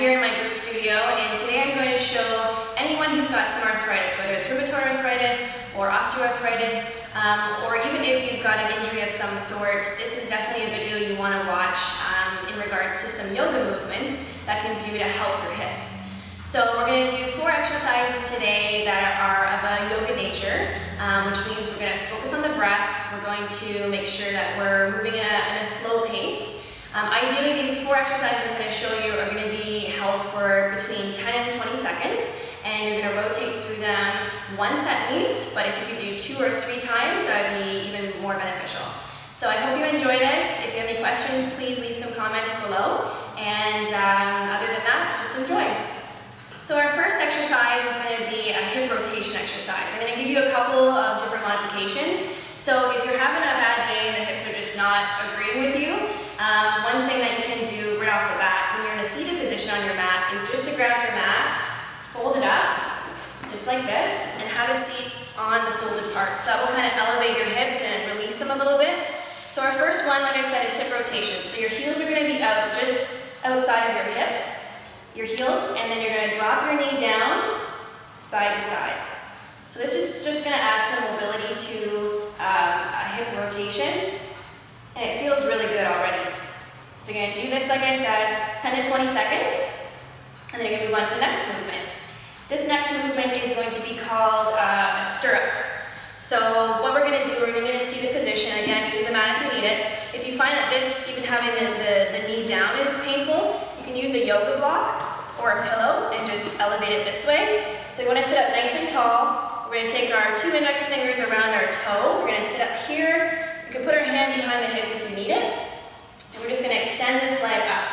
here in my group studio, and today I'm going to show anyone who's got some arthritis, whether it's rheumatoid arthritis or osteoarthritis, or even if you've got an injury of some sort, this is definitely a video you want to watch in regards to some yoga movements that can do to help your hips. So we're going to do 4 exercises today that are of a yoga nature, which means we're going to focus on the breath. We're going to make sure that we're moving in a slow pace. Ideally, these 4 exercises I'm going to show you are going to be held for between 10 and 20 seconds, and you're going to rotate through them once at least, but if you could do 2 or 3 times, that would be even more beneficial. So I hope you enjoy this. If you have any questions, please leave some comments below, and other than that, just enjoy. So our first exercise is going to be a hip rotation exercise. I'm going to give you a couple of different modifications. So if you're having a bad day and the hips are just not agreeing with you, one thing that you can do right off the bat when you're in a seated position on your mat is just to grab your mat, fold it up, just like this, and have a seat on the folded part. So that will kind of elevate your hips and release them a little bit. So our first one, like I said, is hip rotation. So your heels are going to be out just outside of your hips. Your heels, and then you're going to drop your knee down, side to side. So this is just going to add some mobility to a hip rotation, and it feels really good already. So you're going to do this, like I said, 10 to 20 seconds, and then you're going to move on to the next movement. This next movement is going to be called a stirrup. So what we're going to do, we're going to get a seated position. Again, use the mat if you need it. If you find that this, even having the knee down is painful, you can use a yoga block or a pillow and just elevate it this way. So you want to sit up nice and tall. We're going to take our 2 index fingers around our toe. We're going to sit up here. You can put our hand behind the hip if you need it. And we're just going to extend this leg up,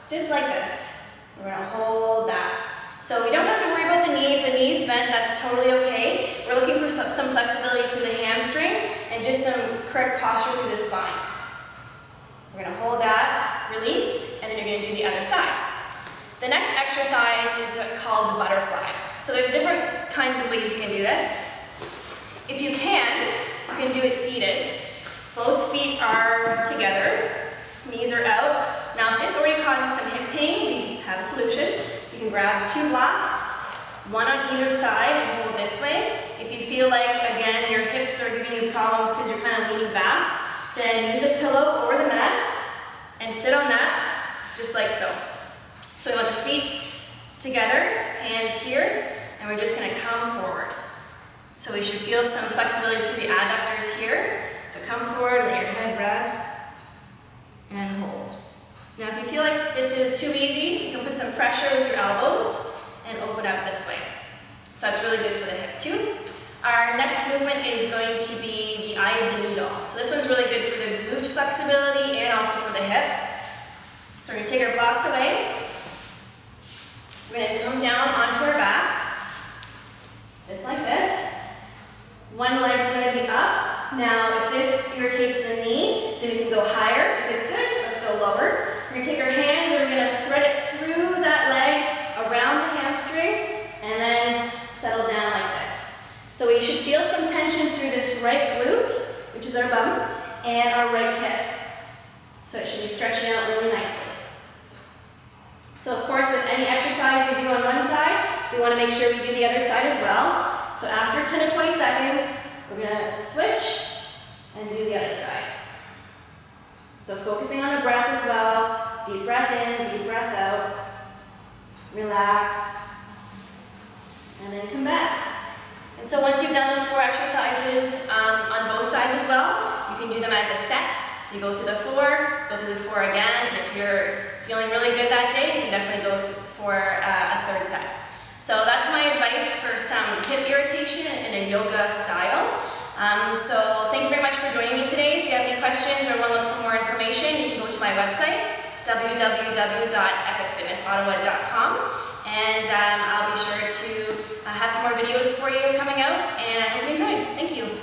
just like this. We're going to hold that. So we don't have to worry about the knee. If the knee's bent, that's totally okay. We're looking for some flexibility through the hamstring and just some correct posture through the spine. We're going to hold that, release, and then you're going to do the other side. The next exercise is called the butterfly. So there's different kinds of ways you can do this. If you can do it seated. Both feet are together, knees are out. Now if this already causes some hip pain, we have a solution. You can grab 2 blocks, 1 on either side, and hold this way. If you feel like, again, your hips are giving you problems because you're kind of leaning back, then use a pillow or the mat and sit on that just like so. So we want the feet together, hands here, and we're just going to come forward. So we should feel some flexibility through the adductors here. So come forward, let your head rest, and hold. Now if you feel like this is too easy, you can put some pressure with your elbows and open up this way. So that's really good for the hip too. Our next movement is going to be the eye of the needle. So this one's really good for the glute flexibility and also for the hip. So we're going to take our blocks away. We're going to come down onto our back, just like this. One leg's going to be up. Now if this irritates the knee, then we can go higher. If it's good, let's go lower. We're going to take our hands and we're going to thread it through that leg, around the hamstring, and then settle down like this. So we should feel some tension through this right glute, which is our bum, and our right hip. So it should be stretching out really nicely. So of course, with any exercise we do on one side, we want to make sure we do the other side as well. So after 10 to 20 seconds, we're going to switch and do the other side. So focusing on the breath as well. Deep breath in, deep breath out. Relax. And then come back. And so once you've done those 4 exercises on both sides as well, you can do them as a set. So you go through the 4, go through the 4 again, and if you're feeling really good that day, you can definitely go for a 3rd set. So that's my advice for some hip irritation in a yoga style. So thanks very much for joining me today. If you have any questions or want to look for more information, you can go to my website, www.epicfitnessottawa.com, and I'll be sure to have some more videos for you coming out, and I hope you enjoyed. Thank you.